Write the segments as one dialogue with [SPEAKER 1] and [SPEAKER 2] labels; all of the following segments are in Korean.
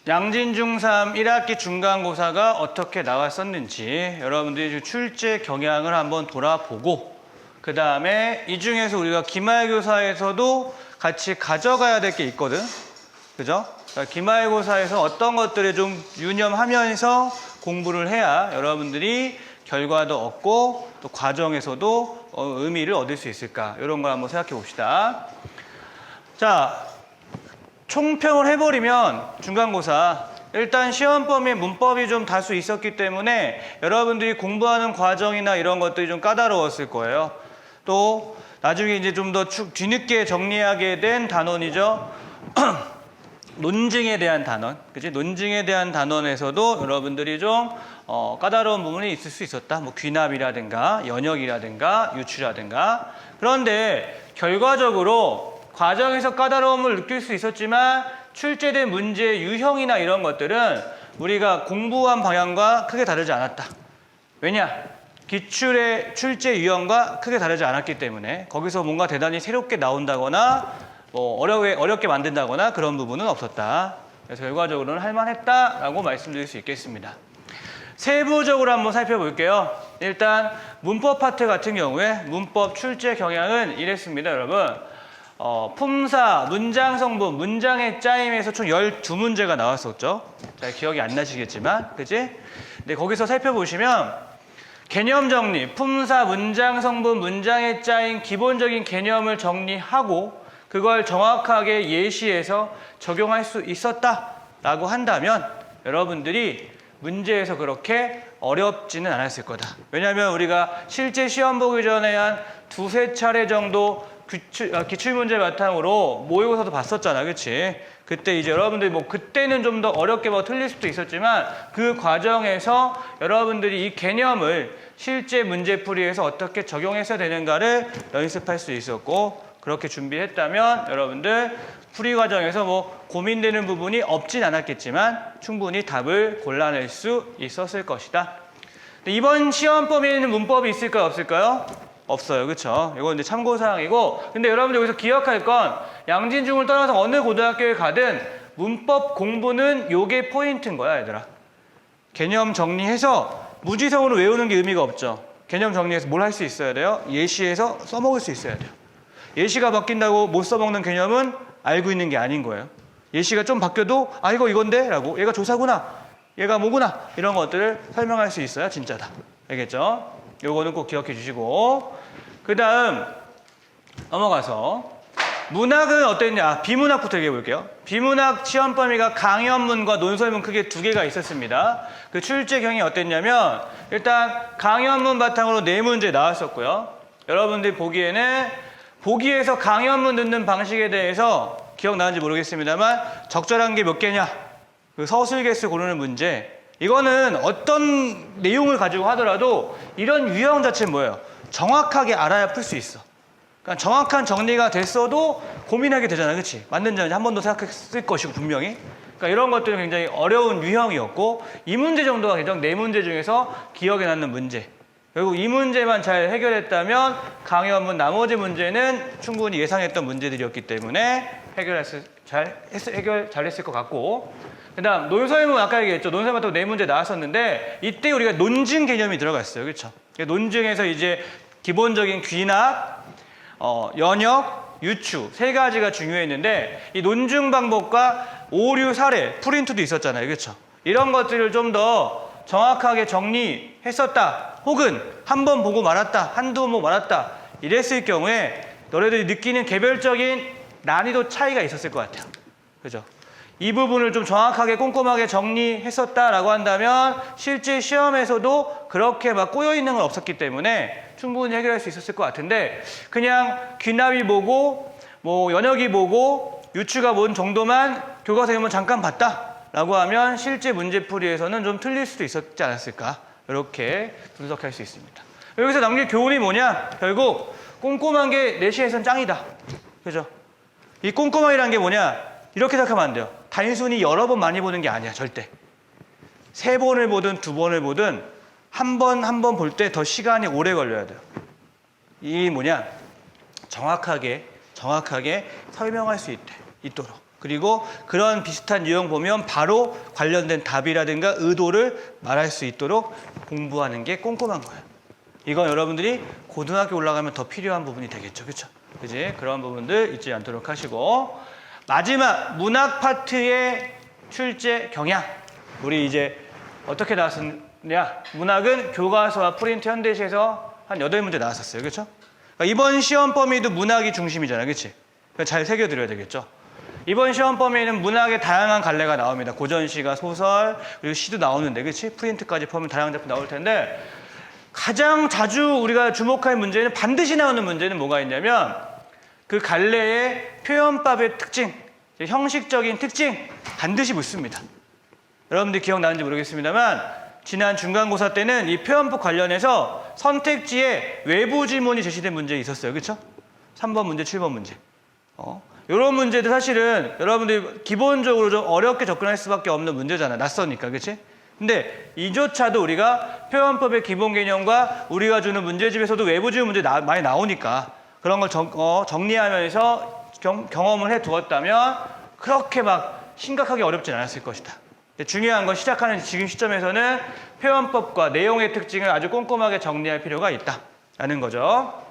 [SPEAKER 1] 양진 중3 1학기 중간고사가 어떻게 나왔었는지 여러분들이 출제 경향을 한번 돌아보고 그 다음에 이 중에서 우리가 기말고사에서도 같이 가져가야 될 게 있거든. 그죠? 그러니까 기말고사에서 어떤 것들을 좀 유념하면서 공부를 해야 여러분들이 결과도 얻고 또 과정에서도 의미를 얻을 수 있을까? 이런 걸 한번 생각해 봅시다. 자, 총평을 해버리면 중간고사 일단 시험 범위 문법이 좀 다수 있었기 때문에 여러분들이 공부하는 과정이나 이런 것들이 좀 까다로웠을 거예요. 또 나중에 이제 좀 더 뒤늦게 정리하게 된 단원이죠. 논증에 대한 단원, 그치? 논증에 대한 단원에서도 여러분들이 좀 까다로운 부분이 있을 수 있었다. 뭐 귀납이라든가 연역이라든가 유추라든가. 그런데 결과적으로 과정에서 까다로움을 느낄 수 있었지만 출제된 문제의 유형이나 이런 것들은 우리가 공부한 방향과 크게 다르지 않았다. 왜냐? 기출의 출제 유형과 크게 다르지 않았기 때문에 거기서 뭔가 대단히 새롭게 나온다거나 뭐 어렵게 만든다거나 그런 부분은 없었다. 그래서 결과적으로는 할만했다라고 말씀드릴 수 있겠습니다. 세부적으로 한번 살펴볼게요. 일단 문법 파트 같은 경우에 문법 출제 경향은 이랬습니다, 여러분. 품사, 문장 성분, 문장의 짜임에서 총 12문제가 나왔었죠. 잘 기억이 안 나시겠지만, 그치? 근데 거기서 살펴보시면 개념 정리, 품사, 문장 성분, 문장의 짜임 기본적인 개념을 정리하고 그걸 정확하게 예시해서 적용할 수 있었다라고 한다면 여러분들이 문제에서 그렇게 어렵지는 않았을 거다. 왜냐하면 우리가 실제 시험 보기 전에 한 두세 차례 정도 기출문제 바탕으로 모의고사도 봤었잖아, 그치? 그때 이제 여러분들이 뭐 그때는 좀 더 어렵게 뭐 틀릴 수도 있었지만 그 과정에서 여러분들이 이 개념을 실제 문제풀이에서 어떻게 적용해서 되는가를 연습할 수 있었고 그렇게 준비했다면 여러분들 풀이 과정에서 뭐 고민되는 부분이 없진 않았겠지만 충분히 답을 골라낼 수 있었을 것이다. 이번 시험 범위에는 문법이 있을까요, 없을까요? 없어요, 그렇죠? 이건 이제 참고사항이고, 근데 여러분들 여기서 기억할 건 양진중을 떠나서 어느 고등학교에 가든 문법 공부는 요게 포인트인 거야, 얘들아. 개념 정리해서 무지성으로 외우는 게 의미가 없죠. 개념 정리해서 뭘 할 수 있어야 돼요? 예시해서 써먹을 수 있어야 돼요. 예시가 바뀐다고 못 써먹는 개념은 알고 있는 게 아닌 거예요. 예시가 좀 바뀌어도 아 이거 이건데? 라고 얘가 조사구나, 얘가 뭐구나 이런 것들을 설명할 수 있어야 진짜다. 알겠죠? 요거는 꼭 기억해 주시고 그 다음 넘어가서 문학은 어땠냐? 비문학부터 얘기해 볼게요. 비문학 시험 범위가 강연문과 논설문 크게 두 개가 있었습니다. 그 출제 경이 어땠냐면 일단 강연문 바탕으로 4문제 나왔었고요. 여러분들이 보기에는 보기에서 강연문 듣는 방식에 대해서 기억나는지 모르겠습니다만 적절한 게 몇 개냐? 그 서술 개수 고르는 문제. 이거는 어떤 내용을 가지고 하더라도 이런 유형 자체는 뭐예요? 정확하게 알아야 풀 수 있어. 그러니까 정확한 정리가 됐어도 고민하게 되잖아요. 그렇지? 맞는지 아닌지 한 번 더 생각했을 것이고 분명히. 그러니까 이런 것들은 굉장히 어려운 유형이었고 이 문제 정도가 개정 4문제 중에서 기억에 남는 문제. 결국 이 문제만 잘 해결했다면 강연문 나머지 문제는 충분히 예상했던 문제들이었기 때문에 해결 잘했을 것 같고 그 다음 논설문 아까 얘기했죠. 논설문 4문제 나왔었는데 이때 우리가 논증 개념이 들어갔어요. 그렇죠? 논증에서 이제 기본적인 귀납, 연역, 유추 3가지가 중요했는데 이 논증 방법과 오류 사례, 프린트도 있었잖아요. 그렇죠? 이런 것들을 좀 더 정확하게 정리했었다. 혹은 한 번 보고 말았다. 한두 번 보고 말았다. 이랬을 경우에 너네들이 느끼는 개별적인 난이도 차이가 있었을 것 같아요. 그죠? 이 부분을 좀 정확하게 꼼꼼하게 정리했었다라고 한다면 실제 시험에서도 그렇게 막 꼬여있는 건 없었기 때문에 충분히 해결할 수 있었을 것 같은데 그냥 귀납이 보고 뭐 연역이 보고 유추가 뭔 정도만 교과서에만 잠깐 봤다라고 하면 실제 문제풀이에서는 좀 틀릴 수도 있었지 않았을까 이렇게 분석할 수 있습니다. 여기서 남길 교훈이 뭐냐? 결국 꼼꼼한 게 내신에선 짱이다. 그죠? 이 꼼꼼함이란 게 뭐냐? 이렇게 생각하면 안 돼요. 단순히 여러 번 많이 보는 게 아니야, 절대. 3번을 보든 2번을 보든 한 번 볼 때 더 시간이 오래 걸려야 돼요. 이 뭐냐? 정확하게 설명할 수 있도록. 그리고 그런 비슷한 유형 보면 바로 관련된 답이라든가 의도를 말할 수 있도록 공부하는 게 꼼꼼한 거예요. 이건 여러분들이 고등학교 올라가면 더 필요한 부분이 되겠죠. 그렇죠? 그지? 그런 부분들 잊지 않도록 하시고, 마지막 문학 파트의 출제 경향. 우리 이제 어떻게 나왔느냐? 문학은 교과서와 프린트 현대시에서 한 8문제 나왔었어요. 그렇죠? 그러니까 이번 시험 범위도 문학이 중심이잖아요. 그렇지? 그러니까 잘 새겨드려야 되겠죠? 이번 시험 범위에는 문학의 다양한 갈래가 나옵니다. 고전시가 소설, 그리고 시도 나오는데, 그렇지? 프린트까지 포함한 다양한 작품 나올 텐데, 가장 자주 우리가 주목할 문제는, 반드시 나오는 문제는 뭐가 있냐면 그 갈래의 표현법의 특징, 형식적인 특징 반드시 묻습니다. 여러분들 기억나는지 모르겠습니다만 지난 중간고사 때는 이 표현법 관련해서 선택지에 외부 지문이 제시된 문제 있었어요. 그렇죠? 3번 문제, 7번 문제. 이런 문제도 사실은 여러분들이 기본적으로 좀 어렵게 접근할 수밖에 없는 문제잖아요. 낯서니까. 그렇지? 근데 이조차도 우리가 표현법의 기본 개념과 우리가 주는 문제집에서도 외부 지문 문제 많이 나오니까 그런 걸 정리하면서 경험을 해 두었다면 그렇게 막 심각하게 어렵진 않았을 것이다. 중요한 건 시작하는 지금 시점에서는 표현법과 내용의 특징을 아주 꼼꼼하게 정리할 필요가 있다라는 거죠.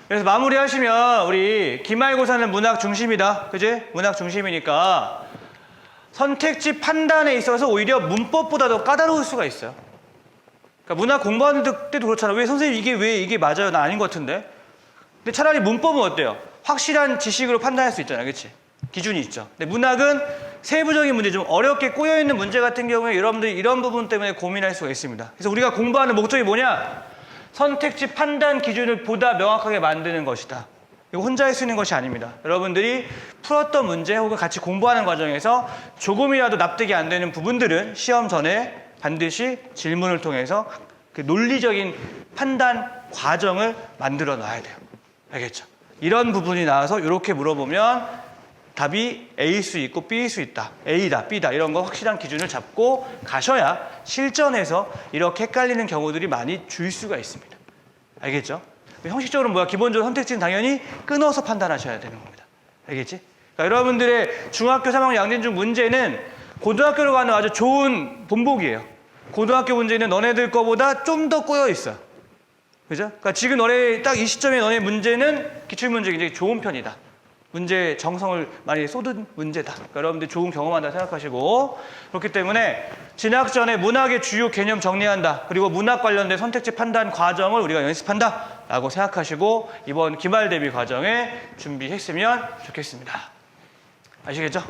[SPEAKER 1] 그래서 마무리하시면 우리 기말고사는 문학 중심이다. 그지? 문학 중심이니까 선택지 판단에 있어서 오히려 문법보다 더 까다로울 수가 있어요. 그러니까 문학 공부하는 때도 그렇잖아. 왜 선생님 왜 이게 맞아요? 나 아닌 것 같은데. 근데 차라리 문법은 어때요? 확실한 지식으로 판단할 수 있잖아요. 그렇지? 기준이 있죠. 근데 문학은 세부적인 문제, 좀 어렵게 꼬여있는 문제 같은 경우에 여러분들이 이런 부분 때문에 고민할 수가 있습니다. 그래서 우리가 공부하는 목적이 뭐냐? 선택지 판단 기준을 보다 명확하게 만드는 것이다. 이거 혼자 할 수 있는 것이 아닙니다. 여러분들이 풀었던 문제 혹은 같이 공부하는 과정에서 조금이라도 납득이 안 되는 부분들은 시험 전에 반드시 질문을 통해서 그 논리적인 판단 과정을 만들어 놔야 돼요. 알겠죠? 이런 부분이 나와서 이렇게 물어보면 답이 A일 수 있고 B일 수 있다. A다, B다 이런 거 확실한 기준을 잡고 가셔야 실전에서 이렇게 헷갈리는 경우들이 많이 줄 수가 있습니다. 알겠죠? 형식적으로 뭐야? 기본적으로 선택지는 당연히 끊어서 판단하셔야 되는 겁니다. 알겠지? 그러니까 여러분들의 중학교 3학년 양진중 문제는 고등학교로 가는 아주 좋은 본보기예요. 고등학교 문제는 너네들 거보다 좀 더 꼬여 있어요. 그죠? 그러니까 지금 너네 딱 이 시점에 너네 문제는 기출문제 굉장히 좋은 편이다. 문제 정성을 많이 쏟은 문제다. 그러니까 여러분들 좋은 경험한다 생각하시고, 그렇기 때문에 진학 전에 문학의 주요 개념 정리한다. 그리고 문학 관련된 선택지 판단 과정을 우리가 연습한다 라고 생각하시고 이번 기말 대비 과정에 준비했으면 좋겠습니다. 아시겠죠?